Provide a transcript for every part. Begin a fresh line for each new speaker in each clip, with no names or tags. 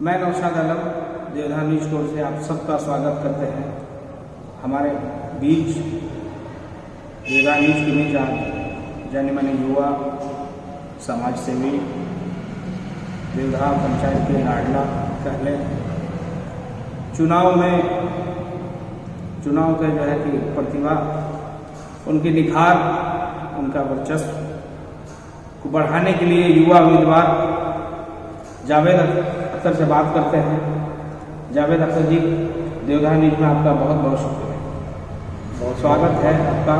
मैं Naushad Alam Devdha news store से आप सबका स्वागत करते हैं। हमारे बीच देवधा न्यूज के बीच आज जाने माने युवा समाज सेवी देवधा पंचायत के लाडला कहले चुनाव का जो है कि प्रतिभा, उनकी निखार, उनका वर्चस्व को बढ़ाने के लिए युवा उम्मीदवार जावेद अख्तर से बात करते हैं। जावेद अख्तर जी, देवधा न्यूज में आपका बहुत बहुत शुक्रिया, बहुत स्वागत है आपका।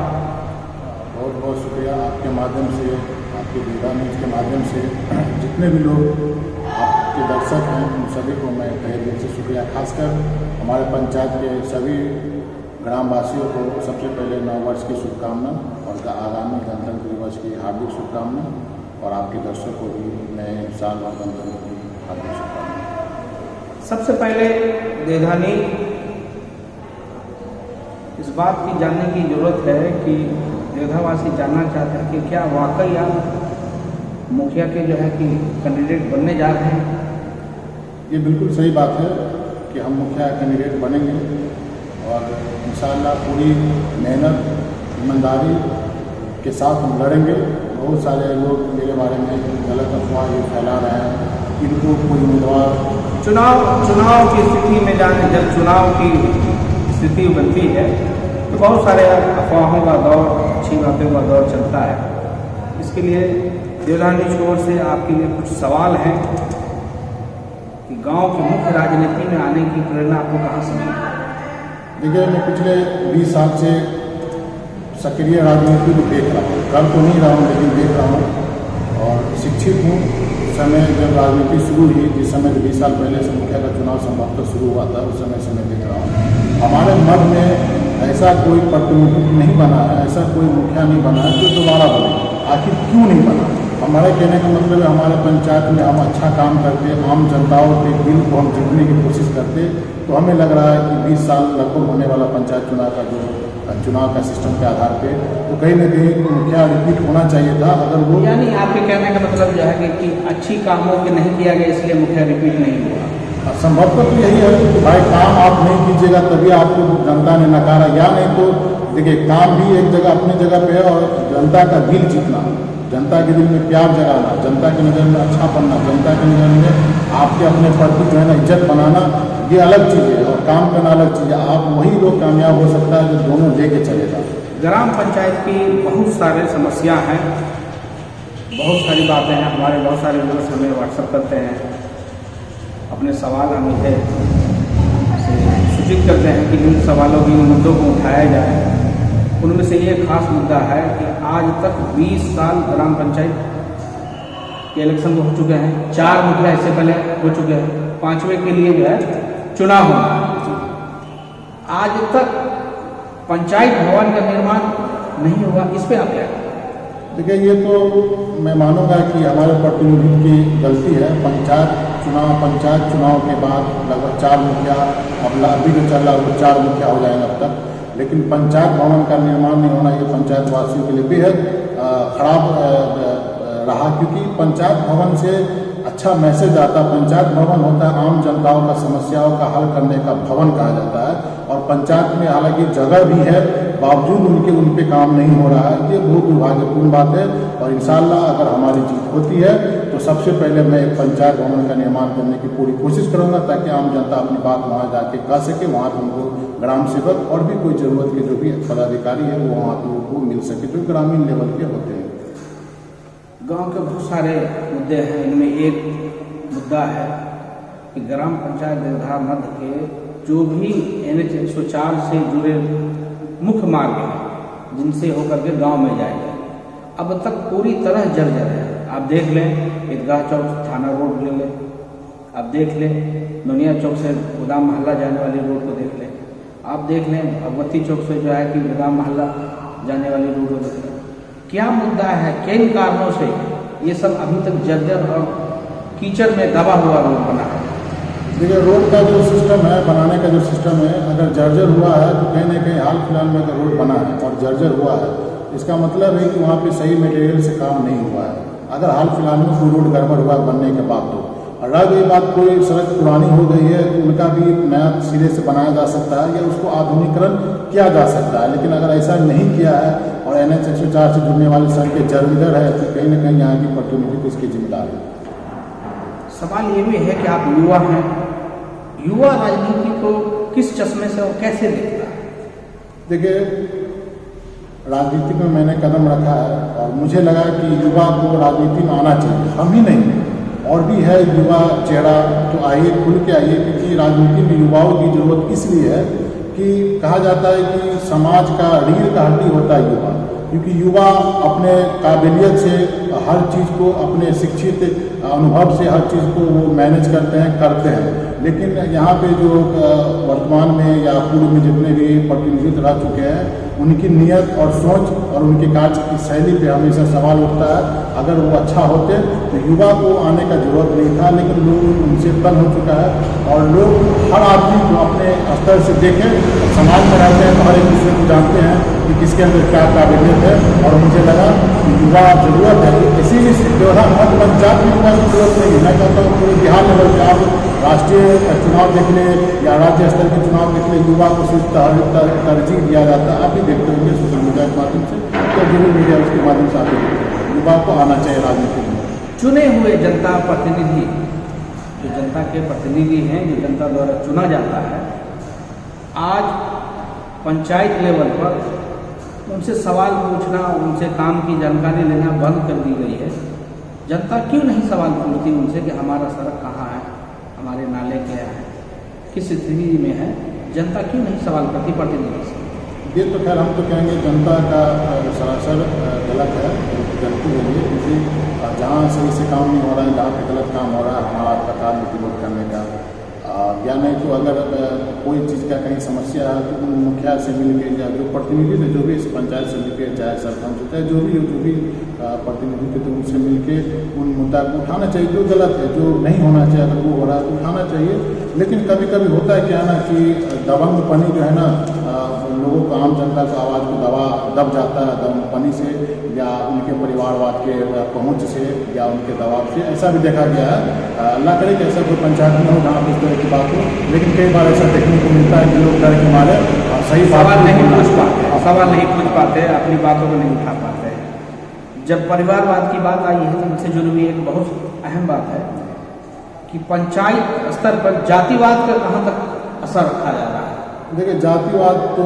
बहुत बहुत शुक्रिया। आपके माध्यम से, आपके देवधा न्यूज के माध्यम से जितने भी लोग आपके दर्शक हैं उन सभी को मैं तहे दिल से शुक्रिया। खासकर हमारे पंचायत के सभी ग्रामवासियों को सबसे पहले नववर्ष की शुभकामना और आगामी गणतंत्र दिवस की हार्दिक शुभकामना, और आपके दर्शक को भी नए साल और गणतंत्र की हार्दिक शुभकामना।
सबसे पहले देवधानी इस बात की जानने की जरूरत है कि देवधावासी जानना चाहते हैं कि क्या वाकई आप मुखिया के जो है कि कैंडिडेट बनने जा रहे हैं?
ये बिल्कुल सही बात है कि हम मुखिया कैंडिडेट बनेंगे और इंशाअल्लाह पूरी मेहनत, ईमानदारी के साथ हम लड़ेंगे। बहुत सारे लोग मेरे बारे में गलत अफवाह ये फैला रहे हैं, इनको कोई उम्मीदवार
चुनाव की स्थिति में जाने, जब चुनाव की स्थिति बनती है तो बहुत सारे अफवाहों का दौर, अच्छी बातों का दौर चलता है। इसके लिए देवधा न्यूज की ओर से आपके लिए कुछ सवाल हैं कि गांव की मुख्य राजनीति में आने की प्रेरणा आपको कहाँ से मिली?
देखिए, मैं पिछले 20 साल से सक्रिय राजनीति को देख रहा हूँ। कर तो नहीं रहा हूँ लेकिन देख रहा हूँ और शिक्षित हूँ। उस समय जब राजनीति शुरू हुई, जिस समय 20 साल पहले से मुखिया का चुनाव संभवतः शुरू हुआ था, उस समय से मैं देख रहा हूँ। हमारे मध्य में ऐसा कोई प्रतिनिधित्व नहीं बना है, ऐसा कोई मुखिया नहीं बना है जो दोबारा बने। आखिर क्यों नहीं बना? हमारे कहने का मतलब है हमारे पंचायत में हम अच्छा काम करते, आम जनताओं के दिल को हम जीतने की कोशिश करते, तो हमें लग रहा है कि 20 साल लगभग होने वाला पंचायत चुनाव का सिस्टम के आधार पे तो कहीं ना कहीं मुखिया रिपीट होना चाहिए था। अगर वो,
यानी आपके कहने का मतलब जो है कि अच्छी कामों के नहीं किया गया इसलिए मुखिया रिपीट नहीं हुआ।
संभवतः तो यही है कि भाई काम आप नहीं कीजिएगा तभी आपको जनता ने नकारा, या नहीं तो देखिए काम भी एक जगह अपनी जगह पे है और जनता का दिल जीतना, जनता के दिल में प्यार जगाना, जनता की नज़र में अच्छा बनना, जनता की नज़र में आपके अपने प्रति जो है ना इज्जत बनाना, ये अलग चीज़ है और काम करना अलग चीज़ है। आप वही लोग कामयाब हो सकता है जो दोनों लेके चलेगा।
ग्राम पंचायत की बहुत सारे समस्या हैं, बहुत सारी बातें हैं। हमारे बहुत सारे लोग हमें व्हाट्सएप करते हैं, अपने सवाल हम इसे सूचित करते हैं कि इन सवालों की, इन मुद्दों को उठाया जाए। उनमें से ये खास मुद्दा है कि आज तक 20 साल ग्राम पंचायत के इलेक्शन हो चुके हैं, 4 मुखिया इससे पहले हो चुके हैं, 5वें के लिए जो है चुनाव होना। आज तक पंचायत भवन का निर्माण नहीं हुआ, इस पर आप क्या?
देखिए, ये तो मैं मानूंगा कि हमारे प्रतिनिधि की गलती है। पंचायत चुनाव के बाद लगभग 4 मुखिया, अब अभी जो चल रहा है वो 4 मुखिया हो जाएंगे अब तक, लेकिन पंचायत भवन का निर्माण नहीं होना ये पंचायत वासियों के लिए बेहद खराब रहा, क्योंकि पंचायत भवन से अच्छा मैसेज आता। पंचायत भवन होता है आम जनताओं का समस्याओं का हल करने का भवन कहा जाता है, और पंचायत में हालांकि जगह भी है, बावजूद उन पे काम नहीं हो रहा है। ये बहुत दुर्भाग्यपूर्ण बात है और इंशाअल्लाह अगर हमारी जीत होती है तो सबसे पहले मैं एक पंचायत भवन का निर्माण करने की पूरी कोशिश करूँगा ताकि आम जनता अपनी बात वहाँ जाके कह सके, वहाँ पर उनको ग्राम सेवक और भी कोई ज़रूरत के जो भी पदाधिकारी है वो वहाँ पर उनको मिल सके, जो ग्रामीण लेवल के होते हैं।
गांव के बहुत सारे मुद्दे हैं, इनमें एक मुद्दा है कि ग्राम पंचायत देवधा मध्य के जो भी NH 104 से जुड़े मुख्य मार्ग हैं जिनसे होकर के गांव में जाएंगे, अब तक पूरी तरह जर्जर है। आप देख लें ईदगाह चौक थाना रोड ले लें, आप देख लें नोनिया चौक से गोदाम मोहल्ला जाने वाली रोड को देख लें, आप देख लें भगवती चौक से जो है कि गोदाम मोहल्ला जाने वाली रोड को देख लें। क्या मुद्दा है, किन कारणों से ये सब अभी तक जर्जर और कीचड़ में दबा हुआ रोड बना है?
देखिए, रोड का जो सिस्टम है, बनाने का जो सिस्टम है, अगर जर्जर हुआ है तो कहीं ना कहीं हाल फिलहाल में अगर रोड बना है और जर्जर हुआ है, इसका मतलब है कि वहाँ पे सही मटेरियल से काम नहीं हुआ है। अगर हाल फिलहाल में कोई रोड गड़बड़ हुआ बनने के बाद और रह गई बात कोई सड़क पुरानी हो गई है तो उनका भी नया सिरे से बनाया जा सकता है या उसको आधुनिकीकरण किया जा सकता है, लेकिन अगर ऐसा नहीं किया है और NH 104 से जुड़ने वाली सड़क के जर्विदर है तो कहीं ना कहीं यहाँ की प्रतिनिधि इसकी जिम्मेदार है।
सवाल ये भी है कि आप युवा हैं, युवा राजनीति को किस चश्मे से और कैसे देखता है?
देखिए, राजनीति में मैंने कदम रखा है और मुझे लगा कि युवा को राजनीति में आना चाहिए। हम ही नहीं, और भी है युवा चेहरा, तो आइए खुल के आइए, क्योंकि राजनीति में युवाओं की जरूरत इसलिए है कि कहा जाता है कि समाज का रीढ़ का हड्डी होता है युवा, क्योंकि युवा अपने काबिलियत से हर चीज़ को, अपने शिक्षित अनुभव से हर चीज़ को वो मैनेज करते हैं। लेकिन यहाँ पे जो वर्तमान में या पूर्व में जितने भी प्रतिनिधित्व रह चुके हैं उनकी नीयत और सोच और उनके कार्य की शैली पे हमेशा सवाल उठता है। अगर वो अच्छा होते तो युवा को आने का जरूरत नहीं था, लेकिन लोग उनसे तंग हो चुका है और लोग हर आदमी को अपने स्तर से देखें, समाज में रहते हैं तो हर एक दूसरे को जानते हैं कि किसके अंदर क्या काबिलियत है। और मुझे लगा कि युवा जरूरत है, इसीलिए व्यवधान मत पंचायत में युवा की जरूरत नहीं है। मैं कहता हूँ पूरे बिहार लेवल पर आप राष्ट्रीय चुनाव देख लें या राज्य स्तर के चुनाव देख लें, युवा को सिर्फ तरजीह दिया जाता है। आप भी देखते होंगे सोशल मीडिया के माध्यम से या डिजिटल मीडिया उसके माध्यम से आप भी देखते हैं, युवा को आना चाहिए राजनीति में।
चुने हुए जनता प्रतिनिधि, जो जनता के प्रतिनिधि हैं, जो जनता द्वारा चुना जाता है, आज पंचायत लेवल पर उनसे सवाल पूछना, उनसे काम की जानकारी लेना बंद कर दी गई है। जनता क्यों नहीं सवाल पूछती उनसे कि हमारा सड़क कहाँ है, हमारे नाले क्या है, किस स्थिति में है? जनता क्यों नहीं सवाल करती प्रतिनिधि से?
ये तो खैर हम तो कहेंगे जनता का सरासर गलत है, गलती हो रही है, क्योंकि जहाँ सही से काम नहीं हो रहा है, जहाँ पे गलत काम हो रहा है, हमारा आपका कार्य विरोध करने का, या नहीं तो अगर कोई चीज़ का कहीं समस्या है तो उन मुखिया से मिल के या जो प्रतिनिधि थे, जो भी इस पंचायत समिति के चाहे सरपंच होता है, जो भी प्रतिनिधि थे, तो उनसे मिल के उन मुद्दा को उठाना चाहिए। जो गलत है, जो नहीं होना चाहिए, अगर वो हो रहा है तो उठाना चाहिए। लेकिन कभी कभी होता है क्या ना कि दबंगपनी जो है ना, लोगों को, आम जनता को आवाज़ को दब जाता है दबंगपनी से या उनके परिवारवाद के पहुँच से या उनके दबाव से। ऐसा भी देखा गया है, अल्लाह करे कि ऐसा कोई पंचायत में हो जहाँ इस तरह की बात हो, लेकिन कई बार ऐसा देखने को मिलता है कि लोग डर के मारे सही
सवाल नहीं पूछ पाते, अपनी बातों को नहीं उठा पाते। जब परिवारवाद की बात आई है तो मुझसे जुड़ी हुई एक बहुत अहम बात है कि पंचायत स्तर पर जातिवाद का कहाँ तक असर रखा जा रहा है?
देखिए, जातिवाद तो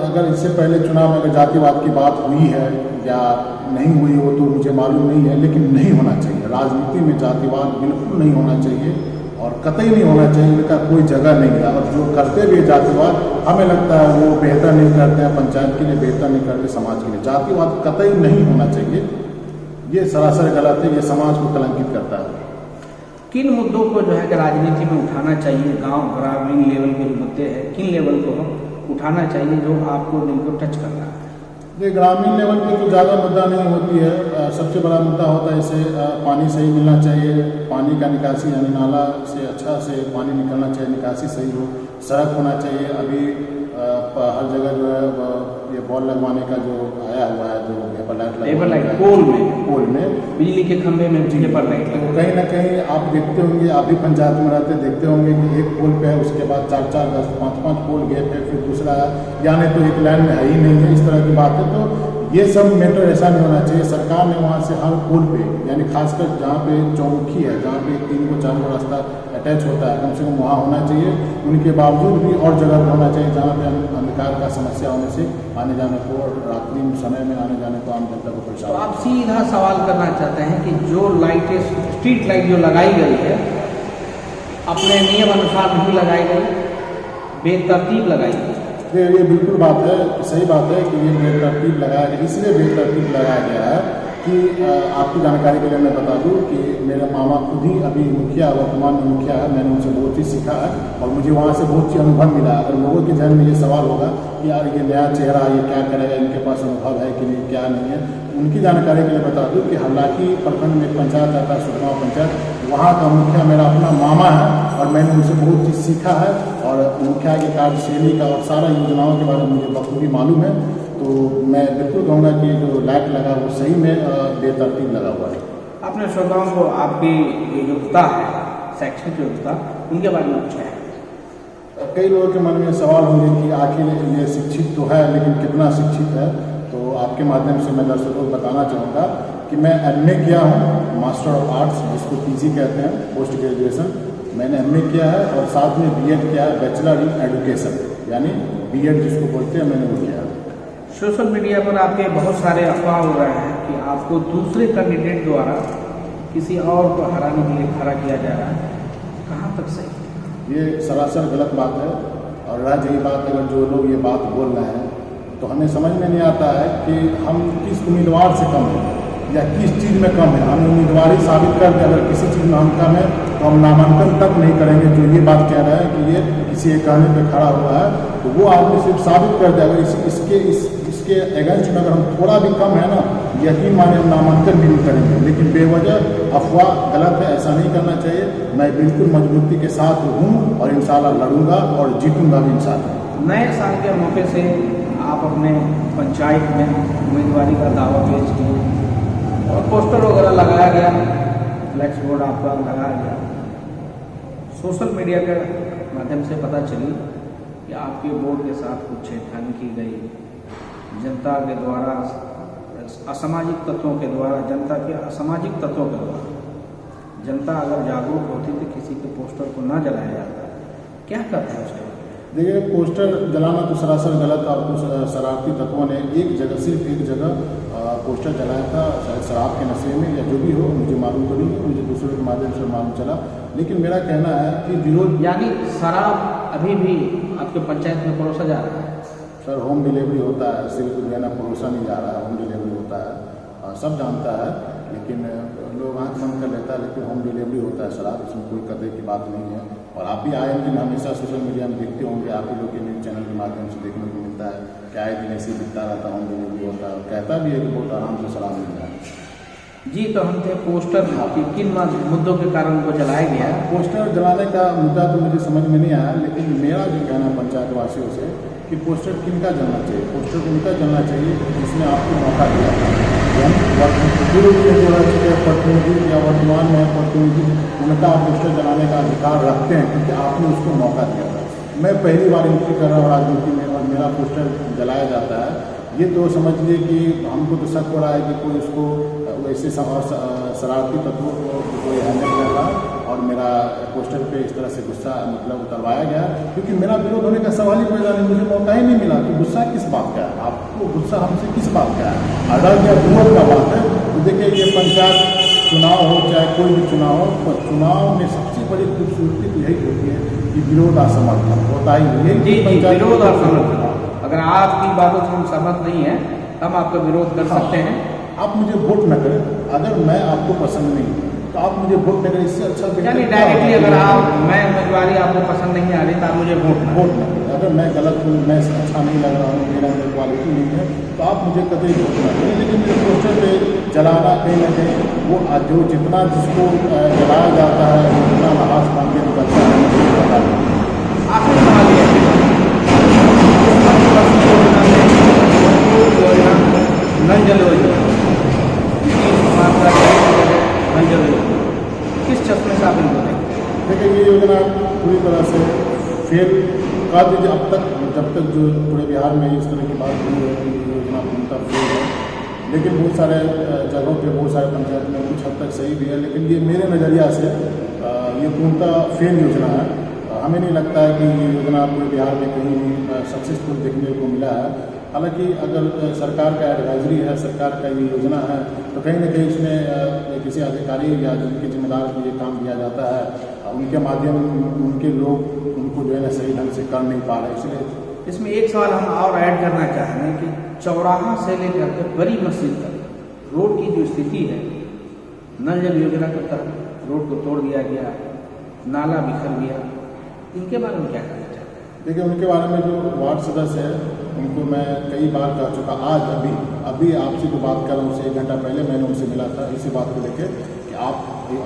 अगर इससे पहले चुनाव में अगर जातिवाद की बात हुई है या नहीं हुई हो तो मुझे मालूम नहीं है, लेकिन नहीं होना चाहिए। राजनीति में जातिवाद बिल्कुल नहीं होना चाहिए और कतई नहीं होना चाहिए, उनका कोई जगह नहीं है। और जो करते भी जातिवाद, हमें लगता है वो बेहतर नहीं करते हैं, पंचायत के लिए बेहतर नहीं करते, समाज के लिए। जातिवाद कतई नहीं होना चाहिए, ये सरासर गलत है, ये समाज को कलंकित करता है।
किन मुद्दों को जो है कि राजनीति में उठाना चाहिए? गांव ग्रामीण लेवल के मुद्दे हैं, किन लेवल को हम उठाना चाहिए जो आपको दिल को टच कर रहा है?
ये ग्रामीण लेवल पे तो ज़्यादा मुद्दा नहीं होती है। सबसे बड़ा मुद्दा होता है जैसे पानी सही मिलना चाहिए, पानी का निकासी यानी नाला से अच्छा से पानी निकलना चाहिए, निकासी सही हो, सड़क होना चाहिए। अभी हर जगह जो है ये बॉल लगवाने का जो आया हुआ है, जो पेपर लाइट पोल में
बिजली के खंभे में पेपर लाइट,
तो कहीं ना कहीं आप देखते होंगे, आप भी पंचायत में रहते देखते होंगे कि एक पोल पे है, उसके बाद 4-4, 10, 5-5 पोल गैप है, फिर दूसरा या नहीं तो एक लाइन में है ही नहीं है, इस तरह की बात है। तो ये सब मैटर ऐसा नहीं होना चाहिए। सरकार ने वहाँ से हर पोल पे, यानी खासकर जहाँ पे चौमुखी है, जहाँ पे 3 को 4 को रास्ता अटैच होता है, कम से कम वहाँ होना चाहिए। उनके बावजूद भी और जगह पर होना चाहिए जहाँ पे अंधकार का समस्या होने से आने जाने को और रात्रि समय में आने जाने को आम जनता को परेशान।
तो आप सीधा सवाल करना चाहते हैं कि जो लाइटें, स्ट्रीट लाइट जो लगाई गई है, अपने नियम अनुसार नहीं लगाई गई, बेतरतीब लगाई गई?
ये बिल्कुल बात है, सही बात है कि ये बेतरतीब लगाया गया। इसलिए बेतरतीब लगाया गया है कि आपकी जानकारी के लिए मैं बता दूं कि मेरे मामा खुद ही अभी मुखिया, वर्तमान में मुखिया है। मैंने उनसे बहुत चीज़ सीखा है और मुझे वहाँ से बहुत चीज़ अनुभव मिला। अगर लोगों के जहन में ये सवाल होगा कि यार ये नया चेहरा, ये क्या करेगा, इनके पास अनुभव है कि नहीं, क्या नहीं है, उनकी जानकारी के लिए बता दूं कि हालांकि प्रखंड में पंचायत आता है, सुखगांव पंचायत, वहाँ का मुखिया मेरा अपना मामा है और मैंने उनसे बहुत चीज़ सीखा है और मुखिया की कार्यशैली का और सारा योजनाओं के बारे में मुझे बखूबी मालूम है। तो मैं बिल्कुल कहूँगा कि जो लाइट लगा वो सही में बेतरतीब लगा हुआ है।
आपने श्रोताओं को आपकी योग्यता है शैक्षणिक योग्यता, उनके बारे में कुछ है?
कई लोगों के मन में सवाल होंगे कि आखिर ये शिक्षित तो है लेकिन कितना शिक्षित है। तो आपके माध्यम से मैं दर्शकों को बताना चाहूँगा कि मैं MA किया हूँ, मास्टर ऑफ आर्ट्स जिसको PG कहते हैं, पोस्ट ग्रेजुएशन मैंने MA किया है, और साथ में B.Ed किया है, बैचलर इन एजुकेशन यानी B.Ed जिसको बोलते हैं, मैंने वो किया है।
सोशल मीडिया पर आपके बहुत सारे अफवाह हो रहे हैं कि आपको दूसरे कैंडिडेट द्वारा किसी और को हराने के लिए खड़ा किया जा रहा है, कहाँ तक सही?
ये सरासर गलत बात है। और रह यही बात, अगर जो लोग ये बात बोल रहे हैं तो हमें समझ में नहीं आता है कि हम किस उम्मीदवार से कम हैं या किस चीज़ में कम है। हम उम्मीदवार ही साबित कर दें, अगर किसी चीज़ में हम कम है तो हम नामांकन तक नहीं करेंगे। जो ये बात कह रहा है कि ये किसी एक कहने पे खड़ा हुआ है, तो वो आदमी सिर्फ साबित कर दे। अगर इसके अगेंस्ट में अगर हम थोड़ा भी कम है ना, यकीन माने हम नामांकन भी नहीं करेंगे। लेकिन बेवजह अफवाह गलत है, ऐसा नहीं करना चाहिए। मैं बिल्कुल मजबूती के साथ हूँ और इंशाल्लाह लड़ूंगा और जीतूंगा भी इंशाल्लाह।
नए साल के मौके से आप अपने पंचायत में उम्मीदवारी का दावा पेश किए और पोस्टर वगैरह लगाया गया, फ्लैक्स बोर्ड आपका लगाया गया। सोशल मीडिया के माध्यम से पता चली कि आपके बोर्ड के साथ कुछ छेड़खानी की गई, जनता के द्वारा असामाजिक तत्वों के द्वारा, जनता के असामाजिक तत्वों के द्वारा। जनता अगर जागरूक होती तो किसी के पोस्टर को न जलाया जाता। क्या करते हैं उसके?
देखिए, पोस्टर जलाना तो सरासर गलत। आपको शरारती तत्वों ने सिर्फ एक जगह पोस्टर जलाया था, शायद शराब के नशे में या जो भी हो, मुझे मालूम तो नहीं, मुझे दूसरों के माध्यम से मालूम चला। लेकिन मेरा कहना है कि विरोध,
यानी शराब अभी भी आपके पंचायत में परोसा जा रहा है?
सर, होम डिलीवरी होता है, सिर्फ जो है ना परोसा नहीं जा रहा है, होम डिलीवरी होता है, सब जानता है। लेकिन लोग आँख बंद कर लेता है, लेकिन होम डिलीवरी होता है शराब, इसमें कोई कदर की बात नहीं है। और आप ही आए दिन हमेशा सोशल मीडिया में देखते होंगे, आप ही लोग के न्यूज़ चैनल के माध्यम से देखने को मिलता है कि आए दिन ऐसे दिखता रहता, होम डिलीवरी होता है, कहता भी है कि बहुत आराम से शराब मिल जाए।
जी, तो हम थे पोस्टर कि किन मुद्दों के कारण उनको जलाया गया?
पोस्टर जलाने का मुद्दा तो मुझे समझ में नहीं आया, लेकिन मेरा जो कहना पंचायत वासियों से कि पोस्टर किनका जलना चाहिए। पोस्टर उनका जलना चाहिए जिसने आपको मौका दिया था। पूर्व के जो रह चुके प्रतिनिधि या वर्तमान में प्रतिनिधि, उनका पोस्टर जलाने का अधिकार रखते हैं, क्योंकि आपने उसको मौका दिया था। मैं पहली बार एंट्री कर रहा हूँ राजनीति में और मेरा पोस्टर जलाया जाता है, ये तो समझ लीजिए कि हमको तो शक हो रहा है कि कोई उसको वैसे शरारती तत्वों को कोई हैंडल कर रहा है और मेरा पोस्टर पे इस तरह से गुस्सा मतलब उतरवाया गया, क्योंकि मेरा विरोध होने का सवाल ही पैदा नहीं, मुझे मौका ही नहीं मिला। तो गुस्सा किस बात का है? आपको गुस्सा हमसे किस बात का है? अगर यह हुकूमत का बात है तो देखिए, ये पंचायत चुनाव हो चाहे कोई भी चुनाव हो, तो चुनाव में सबसे बड़ी खूबसूरती तो यही होती है कि विरोध असमर्थन होता ही नहीं है।
विरोध असमर्थन, अगर आपकी बातों से हम सहमत नहीं है, हम आपका विरोध कर सकते हैं।
आप मुझे वोट न करें, अगर मैं आपको पसंद नहीं तो आप मुझे वोट न करें, इससे अच्छा
यानी डायरेक्टली अगर मैं उम्मीदवारी आपको पसंद नहीं आ रही तो आप मुझे वोट न
करें। अगर मैं गलत हूँ, मैं अच्छा नहीं लग रहा हूँ, मेरा अंदर क्वालिटी नहीं है, तो आप मुझे कभी वोट न करें। लेकिन मेरे पोस्टर पे जलाना कहीं ना कहीं वो जो जितना जिसको जलाया जाता है उतना नहाज मान के निकलता है, मुझे पता नहीं।
आखिरी सवाल ये नल जल योजना, किस चश्मे से आप इनको देखते हैं?
देखिए, ये योजना पूरी तरह से फेल कर दीजिए। अब तक जब तक जो पूरे बिहार में इस तरह की बात हुई है कि ये योजना पूर्णतः फेल है, लेकिन बहुत सारे जगहों पे बहुत सारे पंचायत में कुछ हद तक सही भी है। लेकिन ये मेरे नज़रिया से ये पूर्णतः फेल योजना है। हमें नहीं लगता है कि ये योजना पूरे बिहार में कहीं भी सक्सेसफुल देखने को मिला है। हालांकि अगर सरकार का एडवाइजरी है, सरकार का ये योजना है, तो कहीं ना कहीं इसमें किसी अधिकारी या जिनके जिम्मेदार को ये काम दिया जाता है, उनके माध्यम उनके लोग उनको जो है ना सही ढंग से कर नहीं पा रहे। इसलिए
इसमें एक सवाल हम और ऐड करना चाह रहे हैं कि चौराहा से लेकर के बड़ी मस्जिद तक रोड की जो स्थिति है, नल जल योजना के तहत रोड को तोड़ दिया गया, नाला बिखर गया, इनके बारे में क्या कहना चाहते हैं?
देखिए, उनके बारे में जो वार्ड सदस्य है उनको मैं कई बार कह चुका। आज अभी आपसे जो बात कर रहा हूँ उससे 1 घंटा पहले मैंने उनसे मिला था इसी बात को लेकर कि आप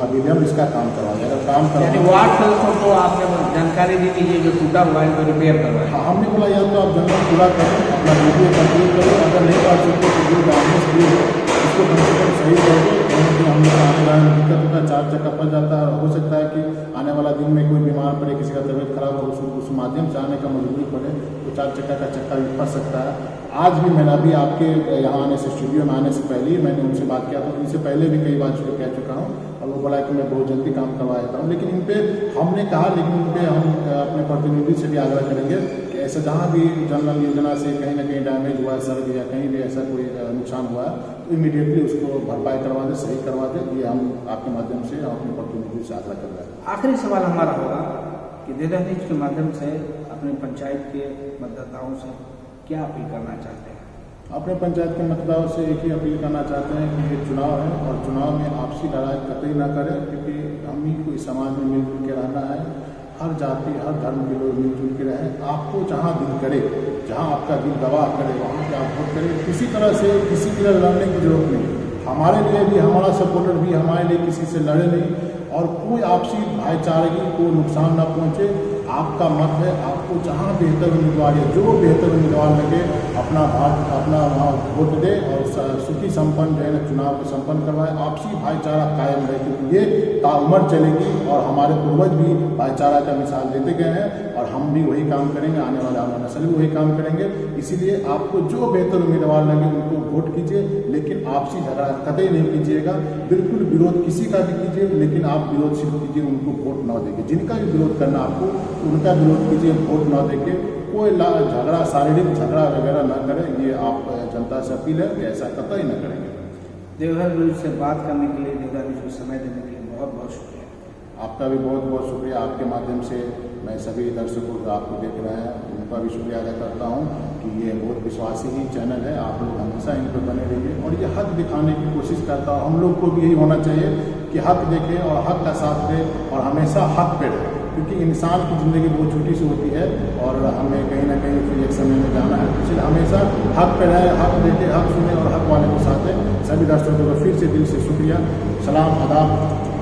अविलंब इसका काम करवा जाएगा। काम
यानी
करवा
वार्ड सदस्यों को आपने जानकारी दी कि ये जो टूटा हुआ है इनको रिपेयर करवाएं।
हाँ, हमने बोला या तो आप जंगल पूरा करें, अपना वीडियो कंप्लीट करें, अगर नहीं कर सकते तो जो डैमेज किए हो उसको कम से कम सही कर दो। क्योंकि हम लोग आने जाने में दिक्कत होता है, 4 चक्का फंस जाता है, हो सकता है कि आने वाला दिन में कोई बीमार पड़े, किसी का तबीयत खराब हो, उस माध्यम से आने का मजबूरी पड़े तो 4 चक्का का चक्का भी फंस सकता है। आज भी मैंने अभी आपके यहाँ आने से, स्टूडियो में आने से पहले ही मैंने उनसे बात किया था, इनसे पहले भी कई बार कह चुका हूँ और वो बोला कि मैं बहुत जल्दी काम करवा देता हूँ। लेकिन इन पर हमने कहा, लेकिन इन पर हम अपने प्रतिनिधि से भी आग्रह करेंगे कि ऐसा जहाँ भी जन धन योजना से कहीं ना कहीं डैमेज हुआ है सड़क या कहीं भी ऐसा कोई नुकसान हुआ है तो इमीडिएटली उसको भरपाई करवा दे, सही करवा दे। ये हम आपके माध्यम से अपने प्रतिनिधि से आग्रह कर रहे हैं।
आखिरी सवाल हमारा होगा कि देदा न्यूज के माध्यम से अपने पंचायत के मतदाताओं से क्या अपील करना चाहते हैं?
अपने पंचायत के मतदाताओं से एक ही अपील करना चाहते हैं कि ये चुनाव है और चुनाव में आपसी लड़ाई कतई ना करें, क्योंकि हम ही को इस समाज में मिलजुल के रहना है। हर जाति हर धर्म के लोग मिलजुल के रहें। आपको जहाँ दिल करे, जहाँ आपका दिल गवाह करे वहाँ पे आप वोट करें। किसी तरह से किसी की लड़ने की जरूरत नहीं। हमारे लिए भी, हमारा सपोर्टर भी हमारे लिए किसी से लड़े नहीं और कोई आपसी भाईचारगी को नुकसान ना पहुँचे। आपका मत है, आपको जहाँ बेहतर उम्मीदवार है, जो बेहतर उम्मीदवार लगे अपना वहाँ वोट दे और सुखी संपन्न जो है ना चुनाव को संपन्न करवाए। आपसी भाईचारा कायम रहे, क्योंकि ये ताउम्र चलेगी और हमारे पूर्वज भी भाईचारा का मिसाल देते गए हैं और हम भी वही काम करेंगे, आने वाले हमारा नस्ल भी वही काम करेंगे। इसीलिए आपको जो बेहतर उम्मीदवार लगे उनको वोट कीजिए, लेकिन आपसी झगड़ा कतई नहीं कीजिएगा। बिल्कुल विरोध किसी का भी कीजिए, लेकिन आप विरोध सिर्फ कीजिए, उनको वोट न देंगे। जिनका भी विरोध करना आपको उनका विरोध कीजिए, वोट न देके कोई झगड़ा, शारीरिक झगड़ा वगैरह न करें। ये आप जनता से अपील है कि ऐसा कतई न करेंगे।
देवघर न्यूज से बात करने के लिए, देवघर न्यूज को समय देने के लिए बहुत बहुत शुक्रिया।
आपका भी बहुत बहुत शुक्रिया। आपके माध्यम से मैं सभी दर्शकों जो आपको देख रहे हैं उनका भी शुक्रिया अदा करता हूं कि ये बहुत विश्वासी ही चैनल है। आप लोग हमेशा इन पर बने रहिए और ये हक दिखाने की कोशिश करता हूं। हम लोग को भी यही होना चाहिए कि हक देखें और हक का साथ दें और हमेशा हक पे रहें, क्योंकि इंसान की ज़िंदगी बहुत छोटी सी होती है और हमें कहीं ना कहीं फिर एक समय में जाना है। इसलिए हमेशा हक पे रहें, हक देखें, हक सुने और हक वाले को साथ दें। सभी दर्शकों को फिर से दिल से शुक्रिया। सलाम, आदाब।